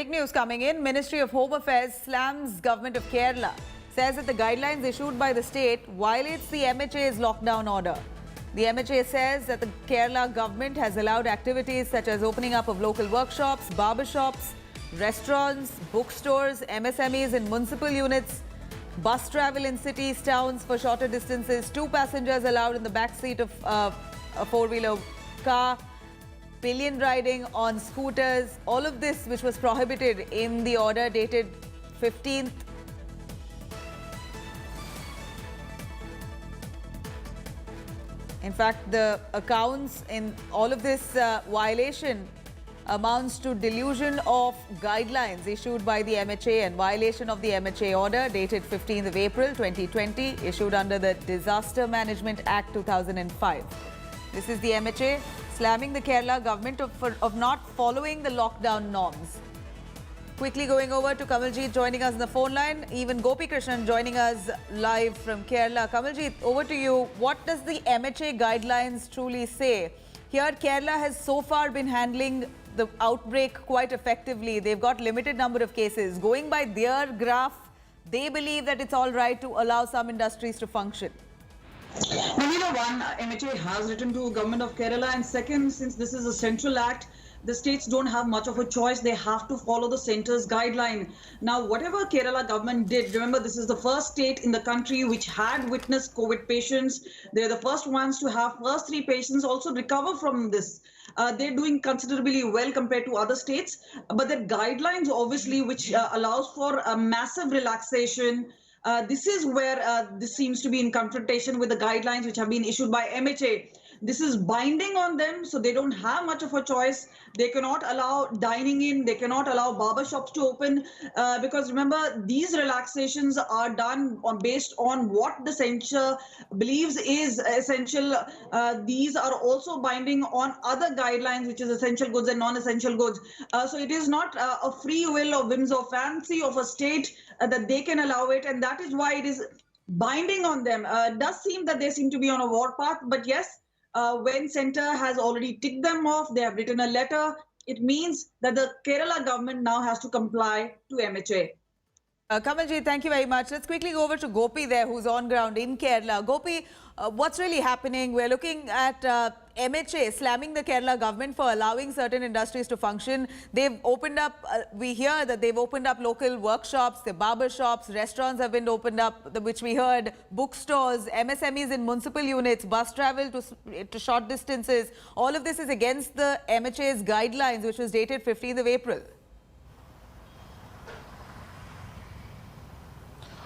Break news coming in. Ministry of Home Affairs slams Government of Kerala. Says that the guidelines issued by the state violates the MHA's lockdown order. The MHA says that the Kerala government has allowed activities such as opening up of local workshops, barber shops, restaurants, bookstores, MSMEs in municipal units, bus travel in cities, towns for shorter distances, 2 passengers allowed in the back seat of a four-wheeler car, pillion riding on scooters, all of this which was prohibited in the order dated 15th. In fact, the accounts in all of this violation amounts to delusion of guidelines issued by the MHA and violation of the MHA order dated 15th of April 2020, issued under the Disaster Management Act 2005. This is the MHA slamming the Kerala government of not following the lockdown norms. Quickly going over to Kamaljeet joining us on the phone line. Even Gopi Krishnan joining us live from Kerala. Kamaljeet, over to you. What does the MHA guidelines truly say? Here, Kerala has so far been handling the outbreak quite effectively. They've got limited number of cases. Going by their graph, they believe that it's all right to allow some industries to function. Well, one, MHA has written to Government of Kerala, and second, since this is a central act, the states don't have much of a choice. They have to follow the centre's guideline. Now, whatever Kerala government did, remember, this is the first state in the country which had witnessed COVID patients. They're the first ones to have first 3 patients also recover from this. They're doing considerably well compared to other states. But the guidelines, obviously, which allows for a massive relaxation. This is where this seems to be in confrontation with the guidelines which have been issued by MHA. This is binding on them, so they don't have much of a choice. They cannot allow dining in, they cannot allow barber shops to open, because remember, these relaxations are done based on what the censure believes is essential. These are also binding on other guidelines, which is essential goods and non-essential goods. So it is not a free will or whims or fancy of a state that they can allow it, and that is why it is binding on them. It does seem that they seem to be on a warpath, but yes, when centre has already ticked them off, they have written a letter, it means that the Kerala government now has to comply to MHA. Kamaljeet, thank you very much. Let's quickly go over to Gopi there, who's on ground in Kerala. Gopi, what's really happening? We're looking at MHA slamming the Kerala government for allowing certain industries to function. They've opened up, we hear that they've opened up local workshops, the barber shops, restaurants have been opened up, which we heard, bookstores, MSMEs in municipal units, bus travel to short distances. All of this is against the MHA's guidelines, which was dated 15th of April.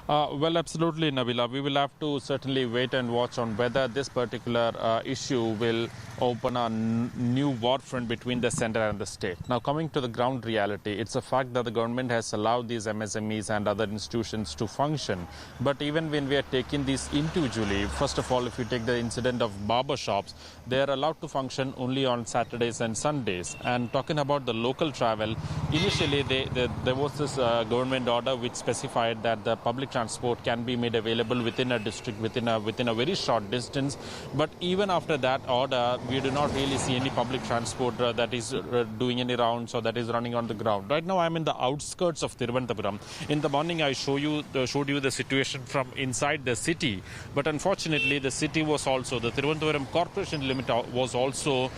Well, absolutely, Nabila. We will have to certainly wait and watch on whether this particular issue will open a new war front between the centre and the state. Now, coming to the ground reality, it's a fact that the government has allowed these MSMEs and other institutions to function. But even when we are taking these individually, first of all, if you take the incident of barber shops, they are allowed to function only on Saturdays and Sundays. And talking about the local travel, initially there was this government order which specified that the public transport can be made available within a district within a very short distance. But even after that order, we do not really see any public transport that is doing any rounds or that is running on the ground. Right now, I'm in the outskirts of Thiruvananthapuram. In the morning, I showed you the situation from inside the city. But unfortunately, the city was also, the Thiruvananthapuram Corporation Limit was also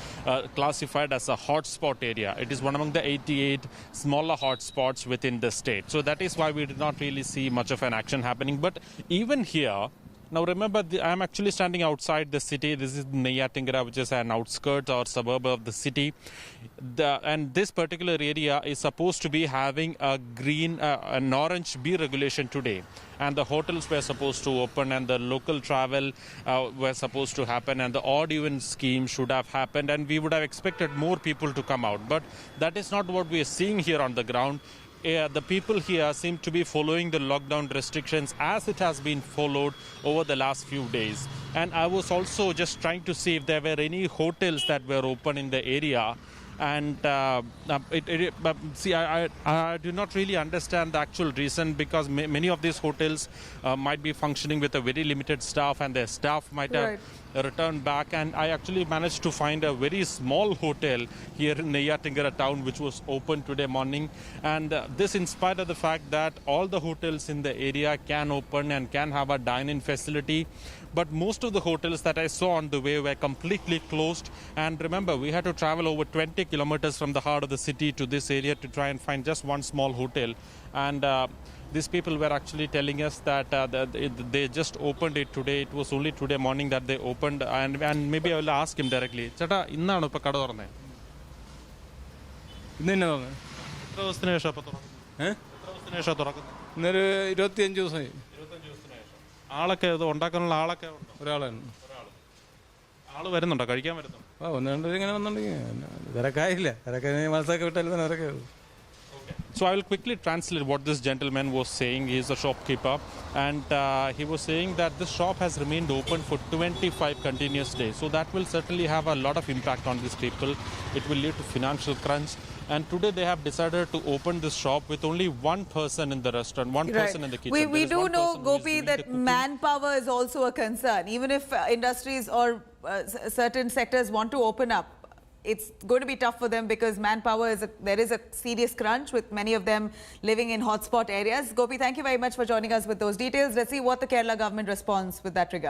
classified as a hotspot area. It is one among the 88 smaller hotspots within the state. So that is why we did not really see much of an action happening. But even here, now remember, I'm actually standing outside the city. This is Neyyatingara, which is an outskirt or suburb of the city. And this particular area is supposed to be having a green, an orange B regulation today. And the hotels were supposed to open and the local travel were supposed to happen and the odd even scheme should have happened. And we would have expected more people to come out. But that is not what we are seeing here on the ground. The people here seem to be following the lockdown restrictions as it has been followed over the last few days. And I was also just trying to see if there were any hotels that were open in the area. And see, I do not really understand the actual reason, because many of these hotels might be functioning with a very limited staff, and their staff might have returned back, and I actually managed to find a very small hotel here in Neyyatingara town which was open today morning, and this in spite of the fact that all the hotels in the area can open and can have a dine-in facility, but most of the hotels that I saw on the way were completely closed. And remember, we had to travel over 20 kilometers from the heart of the city to this area to try and find just one small hotel. And these people were actually telling us that they just opened it today. It was only today morning that they opened, and maybe I will ask him directly. Chata, innano ipo kada turanne? ഇന്ന് തന്നെ തോന്നുന്നു. എത്ര ദിവസത്തിന് ശേഷം അപ്പോൾ തുറക്കുന്നത്? എത്ര ദിവസത്തിന് ശേഷം തുറക്കുന്നത്? ഇന്നൊരു 25 ദിവസമായി. 25 ദിവസത്തിന് ശേഷം. ആളൊക്കെ ഇത് ഉണ്ടാക്കാനുള്ള ആളൊക്കെ ഉണ്ടോ? ഒരാളാണ്. ആള് വരുന്നുണ്ടോ? കഴിക്കാൻ വരുന്നുണ്ടോ? ഒന്ന് രണ്ട് ഇങ്ങനെ വന്നുണ്ടെങ്കിൽ തിരക്കായില്ല. തിരക്കായി മനസ്സൊക്കെ വിട്ടാലും തന്നെ തിരക്കാവും. So I will quickly translate what this gentleman was saying. He is a shopkeeper, and he was saying that this shop has remained open for 25 continuous days. So that will certainly have a lot of impact on these people. It will lead to financial crunch. And today they have decided to open this shop with only one person in the restaurant, one person in the kitchen. We There is do one know, person who is Gopi, doing that the cooking. manpower is also a concern. Even if industries or certain sectors want to open up, it's going to be tough for them because manpower there is a serious crunch with many of them living in hotspot areas. Gopi, thank you very much for joining us with those details. Let's see what the Kerala government responds with that regard.